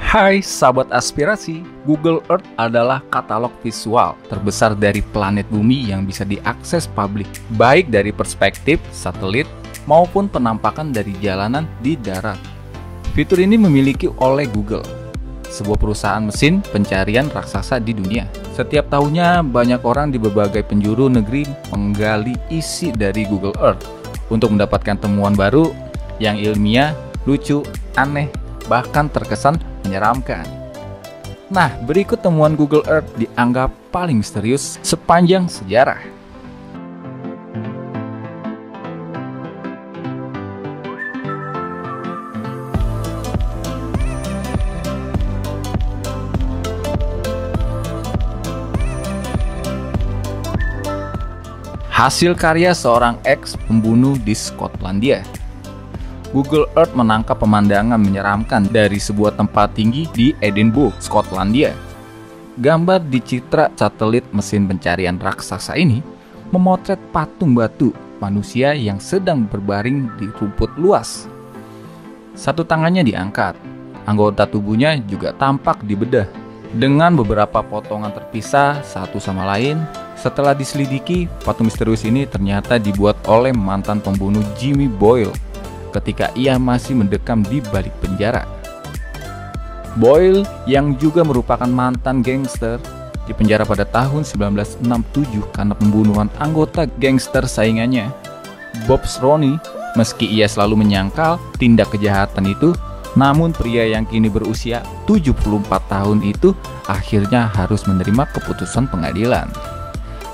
Hai sahabat aspirasi, Google Earth adalah katalog visual terbesar dari planet bumi yang bisa diakses publik, baik dari perspektif satelit maupun penampakan dari jalanan di darat. Fitur ini dimiliki oleh Google, sebuah perusahaan mesin pencarian raksasa di dunia. Setiap tahunnya banyak orang di berbagai penjuru negeri menggali isi dari Google Earth untuk mendapatkan temuan baru yang ilmiah, lucu, aneh, bahkan terkesan menyeramkan. Nah, berikut temuan Google Earth dianggap paling misterius sepanjang sejarah. Hasil karya seorang ex-pembunuh di Skotlandia. Google Earth menangkap pemandangan menyeramkan dari sebuah tempat tinggi di Edinburgh, Skotlandia. Gambar di citra satelit mesin pencarian raksasa ini memotret patung batu manusia yang sedang berbaring di rumput luas. Satu tangannya diangkat, anggota tubuhnya juga tampak dibedah dengan beberapa potongan terpisah satu sama lain. Setelah diselidiki, patung misterius ini ternyata dibuat oleh mantan pembunuh Jimmy Boyle ketika ia masih mendekam di balik penjara. Boyle yang juga merupakan mantan gangster dipenjara pada tahun 1967 karena pembunuhan anggota gangster saingannya, Bob Roney. Meski ia selalu menyangkal tindak kejahatan itu, namun pria yang kini berusia 74 tahun itu akhirnya harus menerima keputusan pengadilan.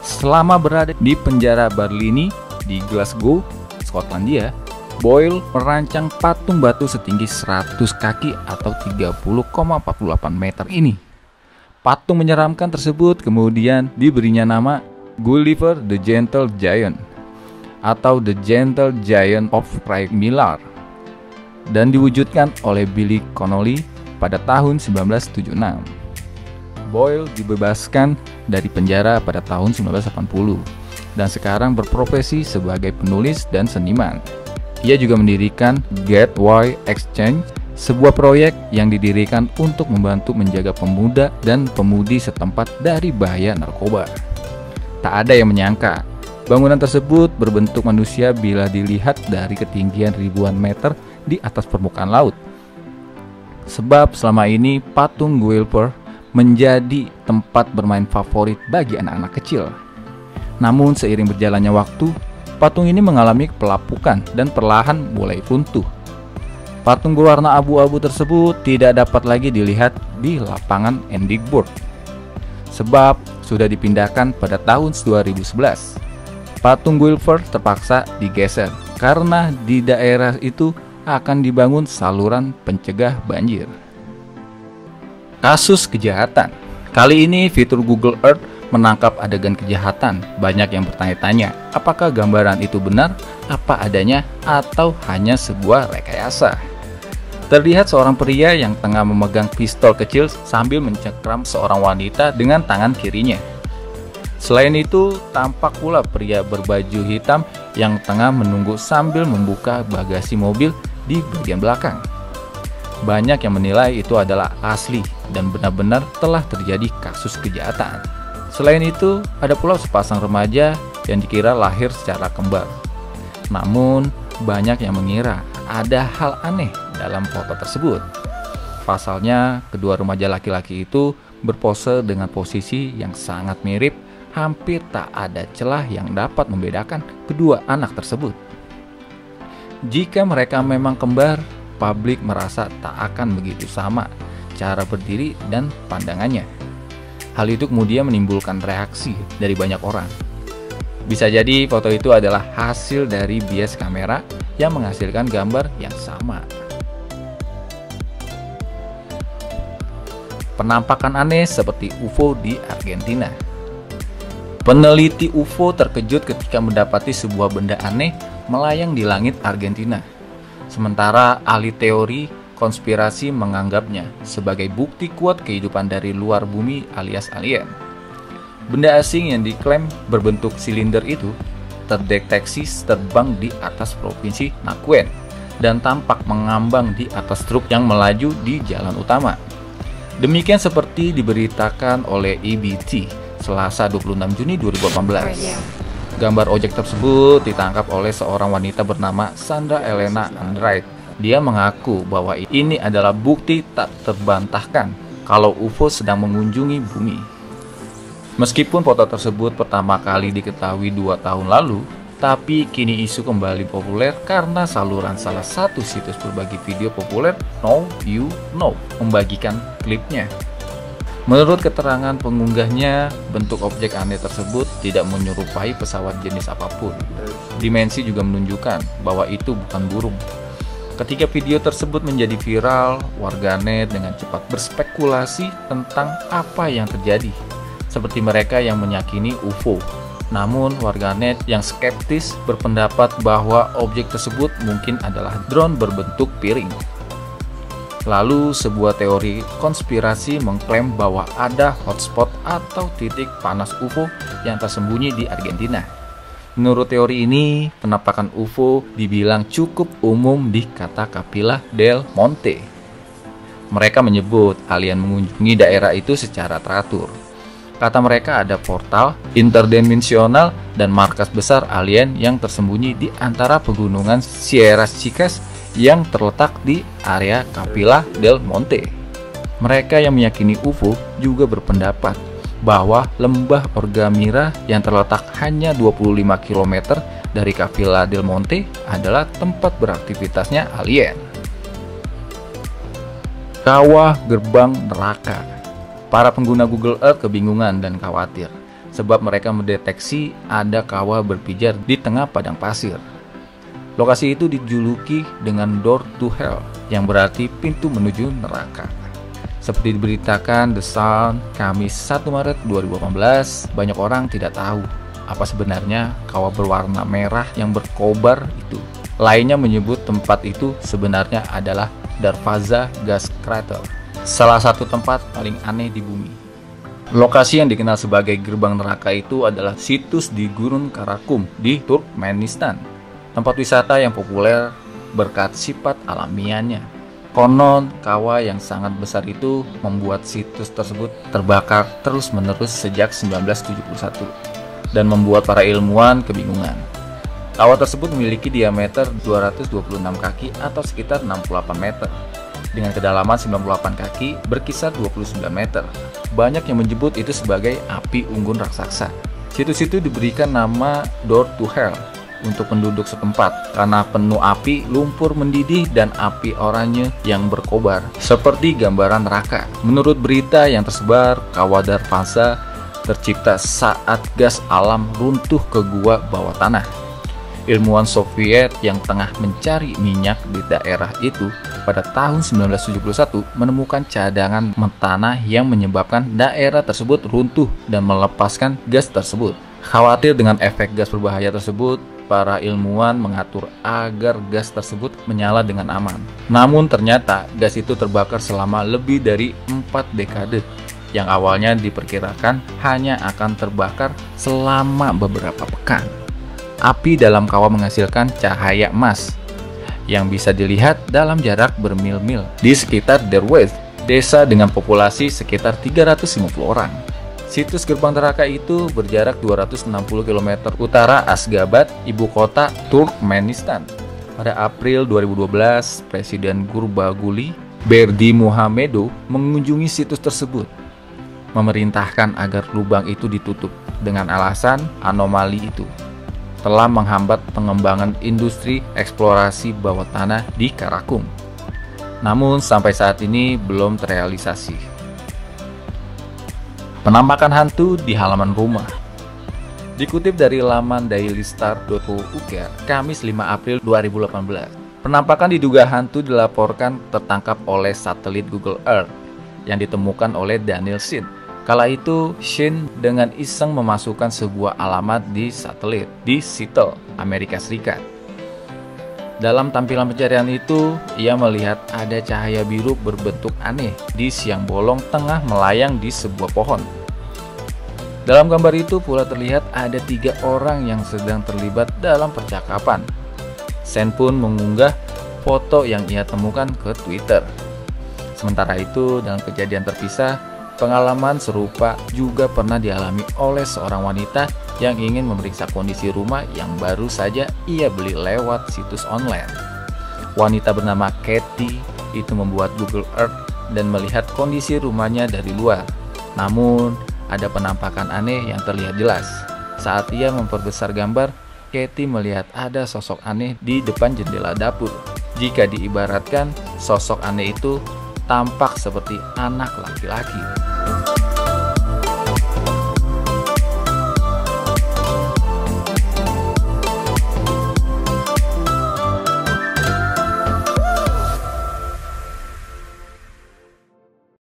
Selama berada di penjara Barlinnie di Glasgow, Skotlandia, Boyle merancang patung batu setinggi 100 kaki atau 30,48 meter ini. Patung menyeramkan tersebut kemudian diberinya nama Gulliver the Gentle Giant atau The Gentle Giant of Craigmillar dan diwujudkan oleh Billy Connolly pada tahun 1976. Boyle dibebaskan dari penjara pada tahun 1980 dan sekarang berprofesi sebagai penulis dan seniman. Ia juga mendirikan Gateway Exchange, sebuah proyek yang didirikan untuk membantu menjaga pemuda dan pemudi setempat dari bahaya narkoba. Tak ada yang menyangka, bangunan tersebut berbentuk manusia bila dilihat dari ketinggian ribuan meter di atas permukaan laut. Sebab selama ini patung Gulliver menjadi tempat bermain favorit bagi anak-anak kecil. Namun seiring berjalannya waktu, patung ini mengalami pelapukan dan perlahan mulai runtuh. Patung berwarna abu-abu tersebut tidak dapat lagi dilihat di lapangan Edinburgh, sebab sudah dipindahkan pada tahun 2011. Patung Gulliver terpaksa digeser karena di daerah itu akan dibangun saluran pencegah banjir. Kasus kejahatan. Kali ini fitur Google Earth menangkap adegan kejahatan. Banyak yang bertanya-tanya, apakah gambaran itu benar, apa adanya, atau hanya sebuah rekayasa. Terlihat seorang pria yang tengah memegang pistol kecil sambil mencekram seorang wanita dengan tangan kirinya. Selain itu, tampak pula pria berbaju hitam yang tengah menunggu sambil membuka bagasi mobil di bagian belakang. Banyak yang menilai itu adalah asli dan benar-benar telah terjadi kasus kejahatan. Selain itu, ada pula sepasang remaja yang dikira lahir secara kembar. Namun, banyak yang mengira ada hal aneh dalam foto tersebut. Pasalnya, kedua remaja laki-laki itu berpose dengan posisi yang sangat mirip, hampir tak ada celah yang dapat membedakan kedua anak tersebut. Jika mereka memang kembar, publik merasa tak akan begitu sama cara berdiri dan pandangannya. Hal itu kemudian menimbulkan reaksi dari banyak orang. Bisa jadi foto itu adalah hasil dari bias kamera yang menghasilkan gambar yang sama. Penampakan aneh seperti UFO di Argentina. Peneliti UFO terkejut ketika mendapati sebuah benda aneh melayang di langit Argentina. Sementara ahli teori konspirasi menganggapnya sebagai bukti kuat kehidupan dari luar bumi alias alien. Benda asing yang diklaim berbentuk silinder itu terdeteksi terbang di atas provinsi Neuquén dan tampak mengambang di atas truk yang melaju di jalan utama. Demikian seperti diberitakan oleh EBT Selasa 26 Juni 2018. Gambar objek tersebut ditangkap oleh seorang wanita bernama Sandra Elena Andrade. Dia mengaku bahwa ini adalah bukti tak terbantahkan kalau UFO sedang mengunjungi bumi. Meskipun foto tersebut pertama kali diketahui 2 tahun lalu, tapi kini isu kembali populer karena saluran salah satu situs berbagi video populer Now You Know membagikan klipnya. Menurut keterangan pengunggahnya, bentuk objek aneh tersebut tidak menyerupai pesawat jenis apapun. Dimensi juga menunjukkan bahwa itu bukan burung. Ketika video tersebut menjadi viral, warganet dengan cepat berspekulasi tentang apa yang terjadi, seperti mereka yang meyakini UFO. Namun, warganet yang skeptis berpendapat bahwa objek tersebut mungkin adalah drone berbentuk piring. Lalu, sebuah teori konspirasi mengklaim bahwa ada hotspot atau titik panas UFO yang tersembunyi di Argentina. Menurut teori ini, penampakan UFO dibilang cukup umum di kata Capilla del Monte. Mereka menyebut alien mengunjungi daerah itu secara teratur. Kata mereka ada portal interdimensional dan markas besar alien yang tersembunyi di antara pegunungan Sierras Chicas yang terletak di area Capilla del Monte. Mereka yang meyakini UFO juga berpendapat bahwa lembah Orgamira yang terletak hanya 25 km dari Capilla del Monte adalah tempat beraktivitasnya alien. Kawah gerbang neraka. Para pengguna Google Earth kebingungan dan khawatir sebab mereka mendeteksi ada kawah berpijar di tengah padang pasir. Lokasi itu dijuluki dengan Door to Hell, yang berarti pintu menuju neraka. Seperti diberitakan The Sun, Kamis 1 Maret 2018, banyak orang tidak tahu apa sebenarnya kawah berwarna merah yang berkobar itu. Lainnya menyebut tempat itu sebenarnya adalah Darvaza Gas Crater, salah satu tempat paling aneh di bumi. Lokasi yang dikenal sebagai gerbang neraka itu adalah situs di Gurun Karakum di Turkmenistan. Tempat wisata yang populer berkat sifat alamiahnya. Konon, kawah yang sangat besar itu membuat situs tersebut terbakar terus-menerus sejak 1971 dan membuat para ilmuwan kebingungan. Kawah tersebut memiliki diameter 226 kaki atau sekitar 68 meter. Dengan kedalaman 98 kaki berkisar 29 meter. Banyak yang menyebut itu sebagai api unggun raksasa. Situs itu diberikan nama Door to Hell untuk penduduk setempat karena penuh api, lumpur mendidih, dan api oranye yang berkobar seperti gambaran neraka. Menurut berita yang tersebar, kawah Darvaza tercipta saat gas alam runtuh ke gua bawah tanah. Ilmuwan Soviet yang tengah mencari minyak di daerah itu pada tahun 1971 menemukan cadangan tanah yang menyebabkan daerah tersebut runtuh dan melepaskan gas tersebut. Khawatir dengan efek gas berbahaya tersebut, para ilmuwan mengatur agar gas tersebut menyala dengan aman. Namun ternyata gas itu terbakar selama lebih dari 4 dekade, yang awalnya diperkirakan hanya akan terbakar selama beberapa pekan. Api dalam kawah menghasilkan cahaya emas yang bisa dilihat dalam jarak bermil-mil di sekitar Derwez, desa dengan populasi sekitar 350 orang. Situs gerbang neraka itu berjarak 260 km utara Asgabat, ibu kota Turkmenistan. Pada April 2012, Presiden Gurbanguly Berdimuhamedow mengunjungi situs tersebut, memerintahkan agar lubang itu ditutup dengan alasan anomali itu telah menghambat pengembangan industri eksplorasi bawah tanah di Karakum. Namun sampai saat ini belum terrealisasi. Penampakan hantu di halaman rumah. Dikutip dari laman dailystar.co.uk, Kamis 5 April 2018, penampakan diduga hantu dilaporkan tertangkap oleh satelit Google Earth yang ditemukan oleh Daniel Shin. Kala itu, Shin dengan iseng memasukkan sebuah alamat di satelit di Seattle, Amerika Serikat. Dalam tampilan pencarian itu, ia melihat ada cahaya biru berbentuk aneh di siang bolong tengah melayang di sebuah pohon. Dalam gambar itu pula terlihat ada 3 orang yang sedang terlibat dalam percakapan. Shen pun mengunggah foto yang ia temukan ke Twitter. Sementara itu, dalam kejadian terpisah, pengalaman serupa juga pernah dialami oleh seorang wanita yang ingin memeriksa kondisi rumah yang baru saja ia beli lewat situs online. Wanita bernama Kathy itu membuat Google Earth dan melihat kondisi rumahnya dari luar. Namun, ada penampakan aneh yang terlihat jelas. Saat ia memperbesar gambar, Kathy melihat ada sosok aneh di depan jendela dapur. Jika diibaratkan, sosok aneh itu tampak seperti anak laki-laki.